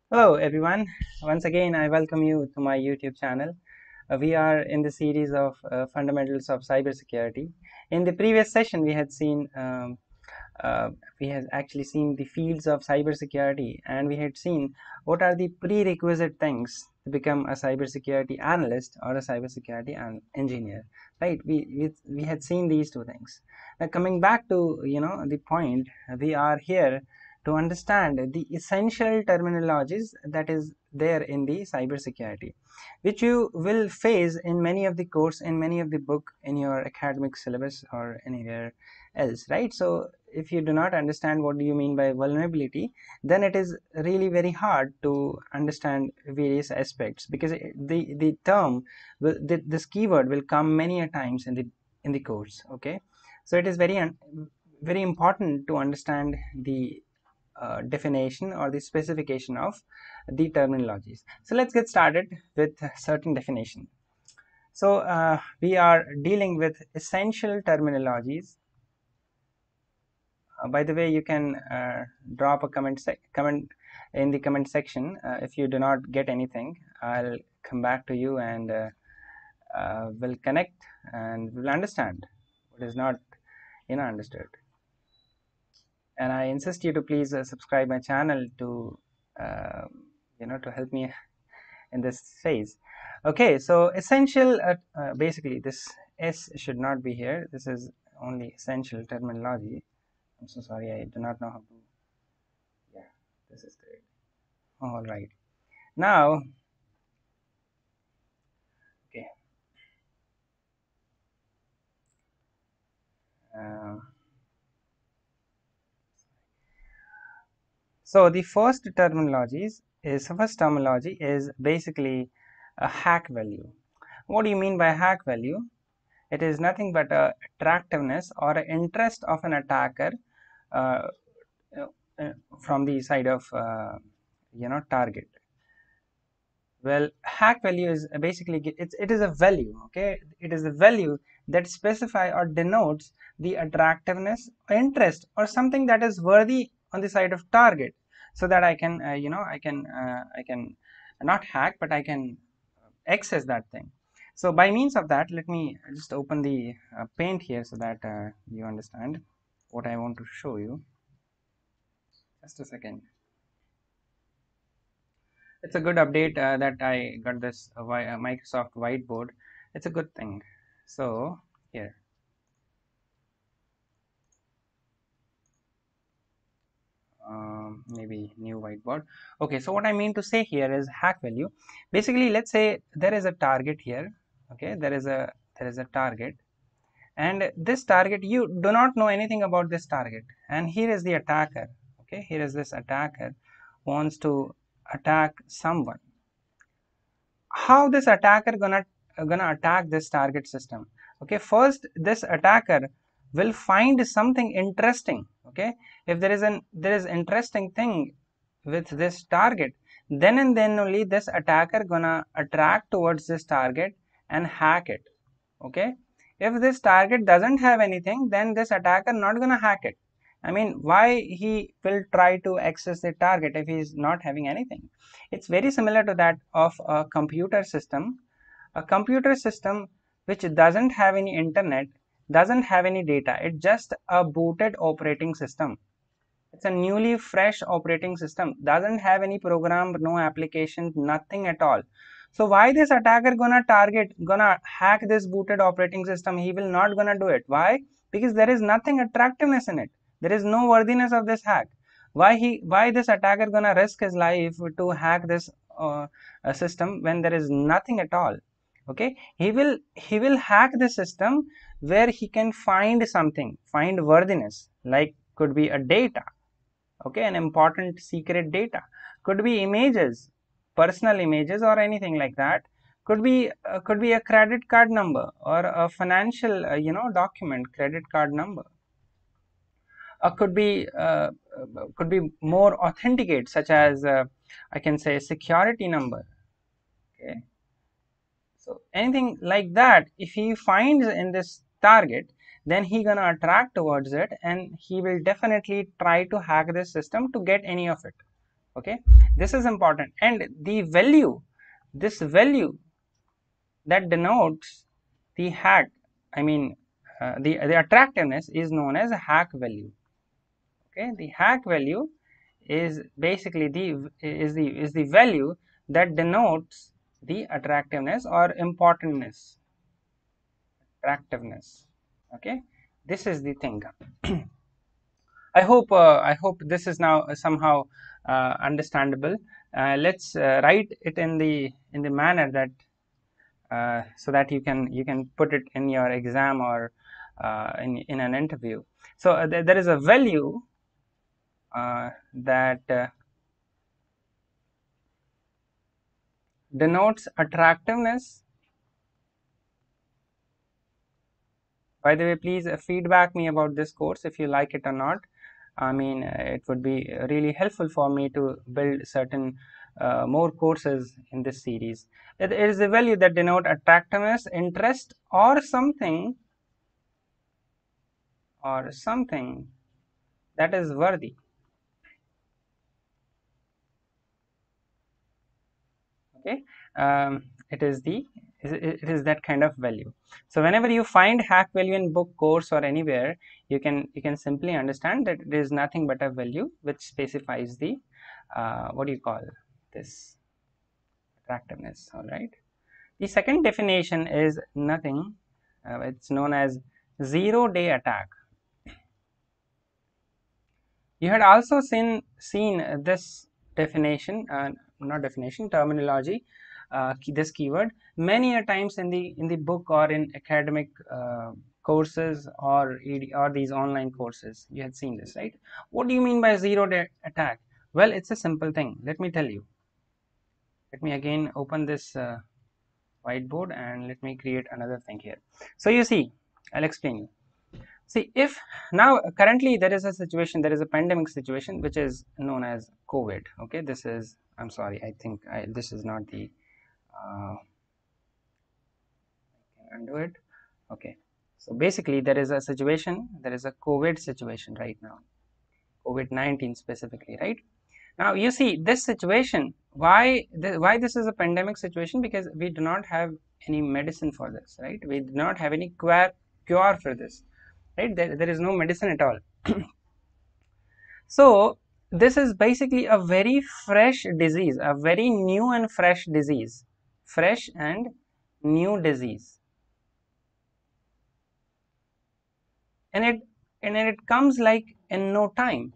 Hello everyone, once again I welcome you to my YouTube channel. We are in the series of fundamentals of cybersecurity. In the previous session we had seen we had actually seen the fields of cybersecurity, and we had seen what are the prerequisite things to become a cybersecurity analyst or a cybersecurity engineer, right? We had seen these two things. Now coming back to the point, we are here to understand the essential terminologies that is there in the cybersecurity, which you will face in many of the course, in many of the book, in your academic syllabus or anywhere else, right? So if you do not understand what do you mean by vulnerability, then it is really very hard to understand various aspects, because the term this keyword will come many a times in the course. Okay, so it is very important to understand the definition or the specification of the terminologies. So let's get started with certain definition. So we are dealing with essential terminologies. By the way, you can drop a comment in the comment section. If you do not get anything, I'll come back to you, and we'll connect and we'll understand what is not understood. And I insist you to please subscribe my channel to to help me in this phase. Okay, so essential, basically this S should not be here. This is only essential terminology. I'm so sorry, I do not know how to. Yeah, this is great. All right. Now, okay. Uh, so the first terminology is basically a hack value. What do you mean by hack value? It is nothing but a attractiveness or an interest of an attacker uh, from the side of target. Well, hack value is basically it is a value. Okay, it is a value that specify or denotes the attractiveness, interest, or something that is worthy on the side of target, so that I can I can not hack, but I can access that thing. So by means of that, let me just open the paint here so that you understand what I want to show you. Just a second. It's a good update that I got this Microsoft whiteboard. It's a good thing. So here, maybe new whiteboard. Okay, so what I mean to say here is hack value. Basically, let's say there is a target here. Okay, there is a target, and this target, you do not know anything about this target, and here is the attacker. Okay, here is this attacker wants to attack someone. How this attacker gonna attack this target system? Okay, first this attacker will find something interesting. Okay, if there is interesting thing with this target, then and then only this attacker gonna attract towards this target and hack it. Okay, if this target doesn't have anything, then this attacker not gonna hack it. I mean, why he will try to access the target if he is not having anything? It's very similar to that of a computer system. A computer system which doesn't have any internet, doesn't have any data, it's just a booted operating system. It's a newly fresh operating system, doesn't have any program, no application, nothing at all. So why this attacker gonna hack this booted operating system? He will not gonna do it. Why? Because there is nothing attractiveness in it. There is no worthiness of this hack. Why this attacker gonna risk his life to hack this system when there is nothing at all? Okay, he will hack the system where he can find something, find worthiness, like could be a data. Okay, an important secret data, could be images, personal images or anything like that, could be a credit card number or a financial document, credit card number, or could be more authenticate, such as I can say security number. Okay, so anything like that, if he finds in this target, then he gonna attract towards it, and he will definitely try to hack this system to get any of it. Okay, this is important, and the value, this value that denotes the hack, I mean the attractiveness is known as hack value. Okay, the hack value is basically the value that denotes the attractiveness or importantness, attractiveness. Okay, this is the thing. I hope this is now somehow understandable. Let's write it in the manner that so that you can put it in your exam or in an interview. So there is a value that denotes attractiveness. By the way, please feedback me about this course if you like it or not. I mean, it would be really helpful for me to build certain more courses in this series. It is a value that denote attractiveness, interest, or something that is worthy. Okay, it is that kind of value. So whenever you find hack value in book, course, or anywhere, you can simply understand that it is nothing but a value which specifies the what do you call this, attractiveness. All right, the second definition is nothing, it's known as zero-day attack. You had also seen this definition, not definition, terminology, this keyword many a times in the book or in academic courses or these online courses. You had seen this, right? What do you mean by zero-day attack? Well, it's a simple thing. Let me tell you. Let me again open this whiteboard and let me create another thing here. So you see, I'll explain you. See, if now currently there is a situation, there is a pandemic situation which is known as COVID. Okay, this is, I'm sorry, I think this is not the I can undo it. Okay, so basically there is a situation, there is a COVID situation right now, COVID-19 specifically, right? Now you see this situation, why this is a pandemic situation? Because we do not have any medicine for this, right? We do not have any cure for this, right? There is no medicine at all. So this is basically a very fresh disease, a very new and fresh disease, fresh and new disease, and it comes like in no time.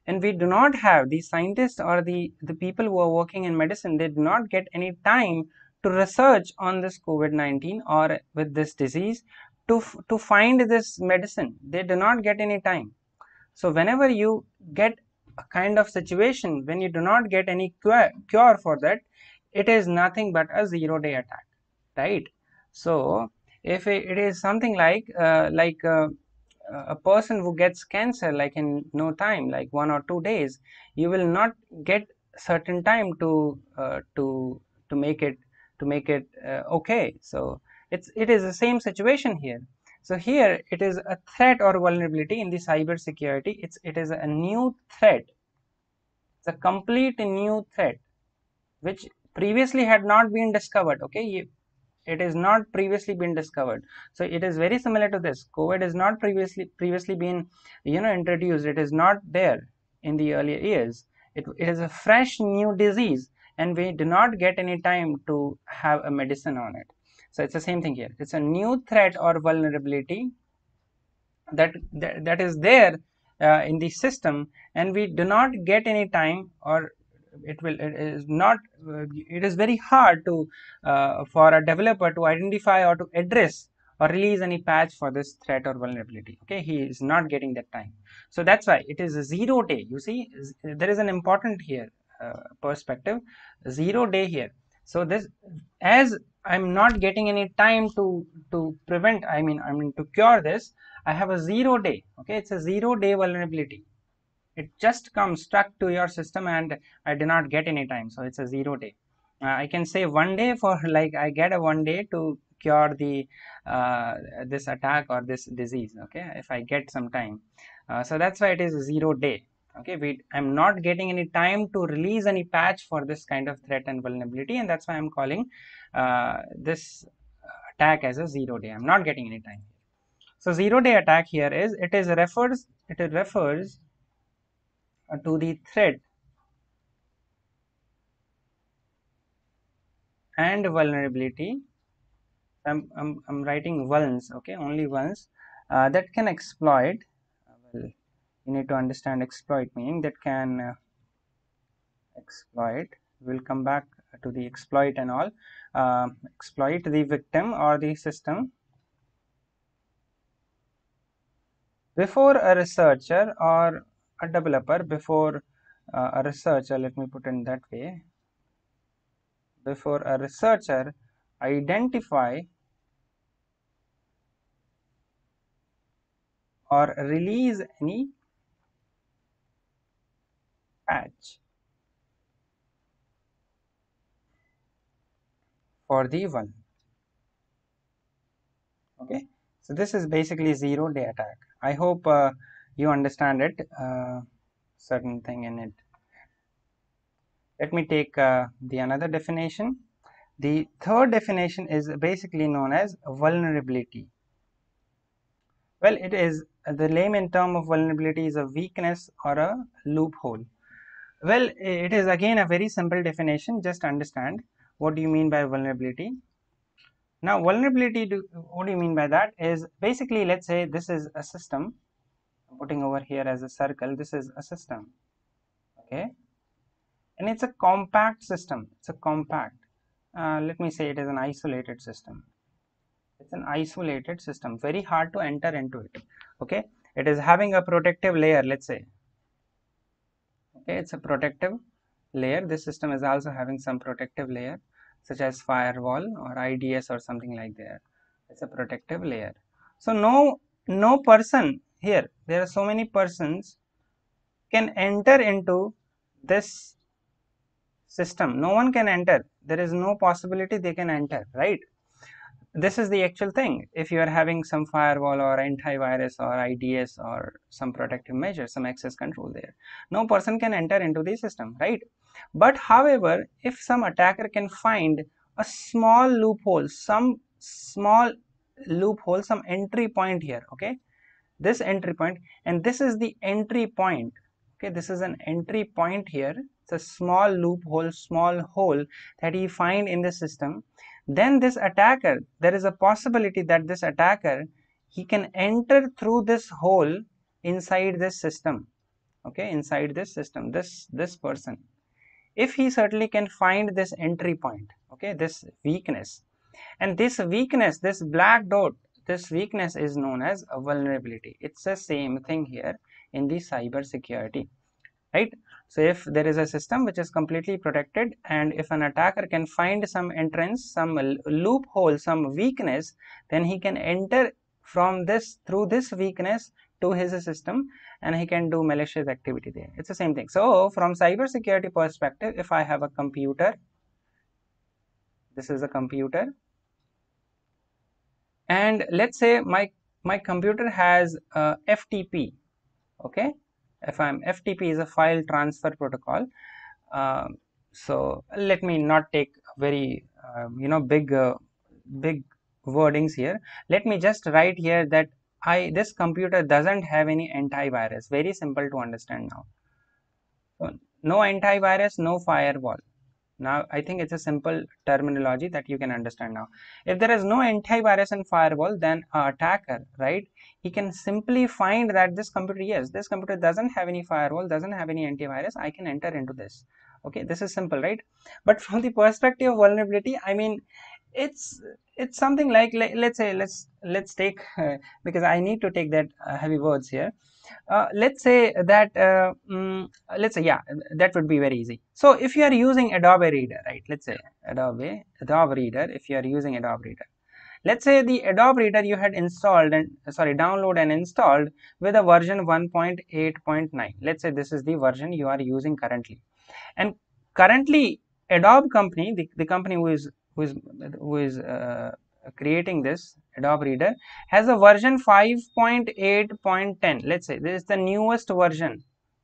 And we do not have, the scientists or the people who are working in medicine, they do not get any time to research on this COVID-19 or with this disease to find this medicine. They do not get any time. So whenever you get a kind of situation when you do not get any cure for that, it is nothing but a zero-day attack, right? So if it is something like a person who gets cancer like in no time, like 1 or 2 days, you will not get certain time to make it okay. So it is the same situation here. So here it is a threat or vulnerability in the cyber security. It is a new threat. It's a complete new threat which previously had not been discovered. Okay, it is not previously been discovered. So it is very similar to this. COVID is not previously been introduced. It is not there in the earlier years. It is a fresh new disease, and we do not get any time to have a medicine on it. So it's the same thing here. It's a new threat or vulnerability that is there in the system, and we do not get any time, or it is not it is very hard to for a developer to identify or to address or release any patch for this threat or vulnerability. Okay, he is not getting that time. So that's why it is a 0 day. You see, there is an important here perspective, 0 day here. So this, as I'm not getting any time to prevent, I mean to cure this, I have a 0 day. Okay, it's a 0 day vulnerability. It just comes stuck to your system and I do not get any time. So it's a 0 day. I can say 1 day for like I get a 1 day to cure the this attack or this disease. Okay, if I get some time. So that's why it is a 0 day. Okay, I'm not getting any time to release any patch for this kind of threat and vulnerability, and that's why I'm calling this attack as a 0-day. I'm not getting any time. So 0-day attack here is it refers to the threat and vulnerability. I'm writing vulns, okay, only vulns that can exploit. Well, you need to understand exploit meaning that can exploit. We'll come back to the exploit and all. Exploit the victim or the system before a researcher or a developer, before a researcher, let me put it that way, before a researcher identify or release any patch for the one. Okay, so this is basically 0-day attack. I hope you understand it, certain thing in it. Let me take the another definition. The third definition is basically known as vulnerability. Well, it is the layman term of vulnerability is a weakness or a loophole. Well, it is again a very simple definition. Just understand what do you mean by vulnerability. Now, vulnerability, what do you mean by that is basically, let's say this is a system. I'm putting over here as a circle. This is a system, okay, and it's a compact system. It's a compact. Let me say it is an isolated system. It's an isolated system, very hard to enter into it. Okay, it is having a protective layer, let's say. Okay, it's a protective layer. This system is also having some protective layer such as firewall or IDS or something like that. It's a protective layer. So no person here, there are so many persons can enter into this system. No one can enter. There is no possibility they can enter, right? This is the actual thing. If you are having some firewall or antivirus or IDS or some protective measure, some access control there, no person can enter into the system, right? But however, if some attacker can find a small loophole, some some entry point here, okay, this entry point, and this is the entry point, okay, this is an entry point here. It's a small loophole, small hole that he find in the system. Then this attacker, there is a possibility that this attacker, he can enter through this hole inside this system, okay, inside this system, this person, if he certainly can find this entry point, okay, this weakness, and this weakness, this black dot, this weakness is known as a vulnerability. It's the same thing here in the cyber security, right? So if there is a system which is completely protected, and if an attacker can find some entrance, some loophole, some weakness, then he can enter from this, through this weakness to his system, and he can do malicious activity there. It's the same thing. So from cyber security perspective, if I have a computer, this is a computer, and let's say my computer has FTP, okay, FTP is a file transfer protocol. So let me not take very big wordings here. Let me just write here that this computer doesn't have any antivirus. Very simple to understand now. So no antivirus, no firewall. Now I think it's a simple terminology that you can understand now. If there is no antivirus and firewall, then an attacker, right, he can simply find that this computer, yes, this computer doesn't have any firewall, doesn't have any antivirus, I can enter into this. Okay, this is simple, right? But from the perspective of vulnerability, I mean, it's something like, let's say, let's take because I need to take that heavy words here. Let's say that let's say, yeah, that would be very easy. So if you are using Adobe Reader, right, let's say Adobe Reader, if you are using Adobe Reader, let's say the Adobe Reader you had installed and download and installed with a version 1.8.9. let's say this is the version you are using currently, and currently Adobe company, the company who is creating this Adobe Reader, has a version 5.8.10. let's say this is the newest version,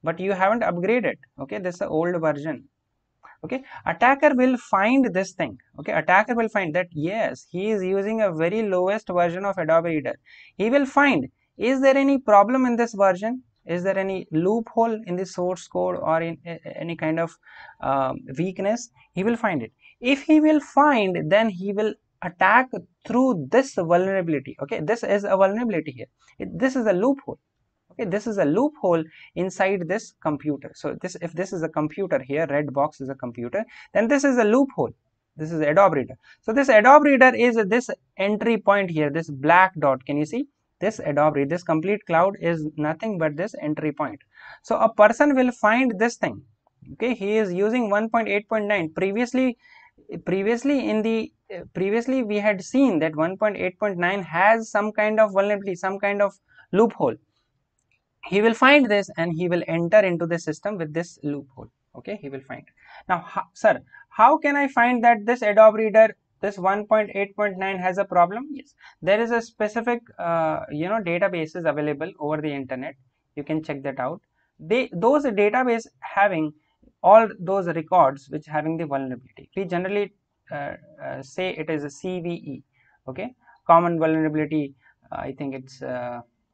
but you haven't upgraded. Okay, this is the old version. Okay, attacker will find this thing. Okay, attacker will find that yes, he is using a very lowest version of Adobe Reader. He will find, is there any problem in this version, is there any loophole in the source code or in any kind of weakness. He will find it. If he will find, then he will attack through this vulnerability. Okay, this is a vulnerability here. This is a loophole. Okay, this is a loophole inside this computer. So this, if this is a computer here, red box is a computer, then this is a loophole. This is Adobe Reader. So this Adobe Reader is this entry point here, this black dot. Can you see this Adobe Reader? This complete cloud is nothing but this entry point. So a person will find this thing. Okay, he is using 1.8.9. Previously we had seen that 1.8.9 has some kind of vulnerability, some kind of loophole. He will find this and he will enter into the system with this loophole. Okay, he will find. Now, sir, how can I find that this Adobe Reader, this 1.8.9 has a problem? Yes, there is a specific databases available over the internet. You can check that out. Those database having all those records which having the vulnerability. We generally say it is a CVE. Okay, common vulnerability. I think it's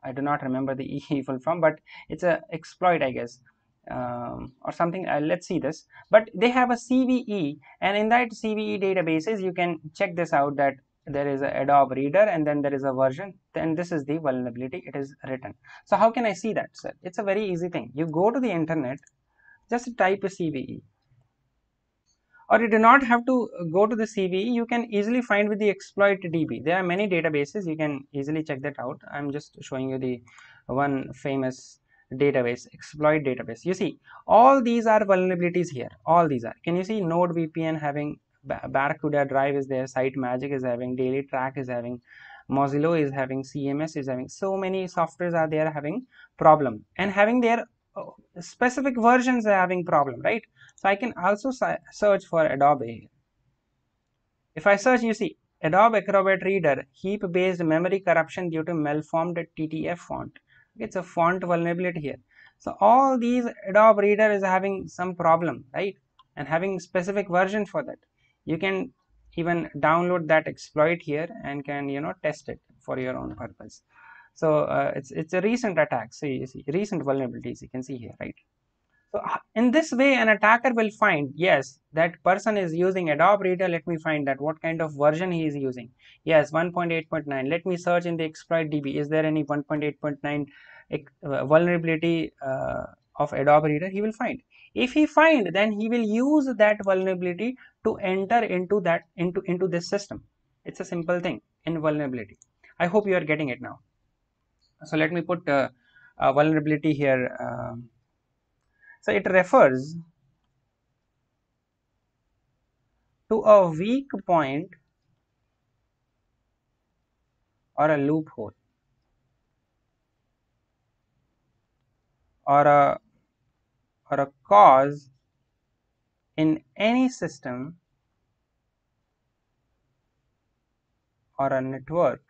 I do not remember the full form, but it's a exploit, I guess, or something. Let's see this. But they have a CVE, and in that CVE databases, you can check this out, that there is a Adobe Reader and then there is a version. Then this is the vulnerability. It is written. So how can I see that, sir? It's a very easy thing. You go to the internet, just type a CVE. Or you do not have to go to the CVE, you can easily find with the exploit DB. There are many databases, you can easily check that out. I'm just showing you the one famous database, exploit database. You see, all these are vulnerabilities here. All these are. Can you see NordVPN having, Barracuda Drive is there, Site Magic is having, Daily Track is having, Mozilla is having, CMS is having. So many softwares are there having problem and having their specific versions are having problem, right? So I can also search for Adobe. If I search, you see Adobe Acrobat Reader heap based memory corruption due to malformed TTF font. It's a font vulnerability here. So all these Adobe Reader is having some problem, right? And having specific version for that. You can even download that exploit here and can test it for your own purpose. So it's a recent attack. So you see recent vulnerabilities you can see here, right? So in this way, an attacker will find, yes, that person is using Adobe Reader. Let me find that what kind of version he is using. Yes, 1.8.9. Let me search in the exploit DB. Is there any 1.8.9 vulnerability of Adobe Reader? He will find. If he find, then he will use that vulnerability to enter into that into this system. It's a simple thing in vulnerability. I hope you are getting it now. So let me put a vulnerability here. So it refers to a weak point or a loophole or a cause in any system or a network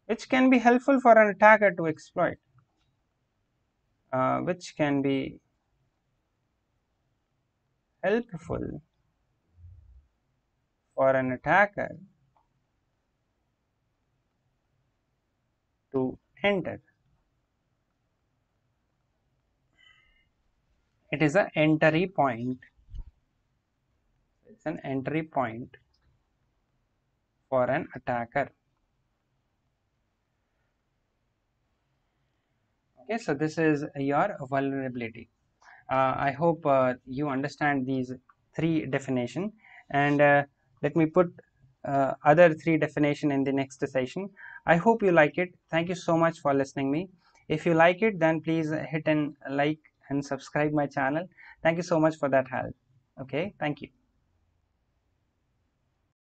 which can be helpful for an attacker to exploit, which can be helpful for an attacker to enter. It is an entry point. It's an entry point for an attacker. Okay, so this is your vulnerability. I hope you understand these three definition, and let me put other three definition in the next session. I hope you like it. Thank you so much for listening me. If you like it, then please hit an like and subscribe my channel. Thank you so much for that help. Okay, thank you.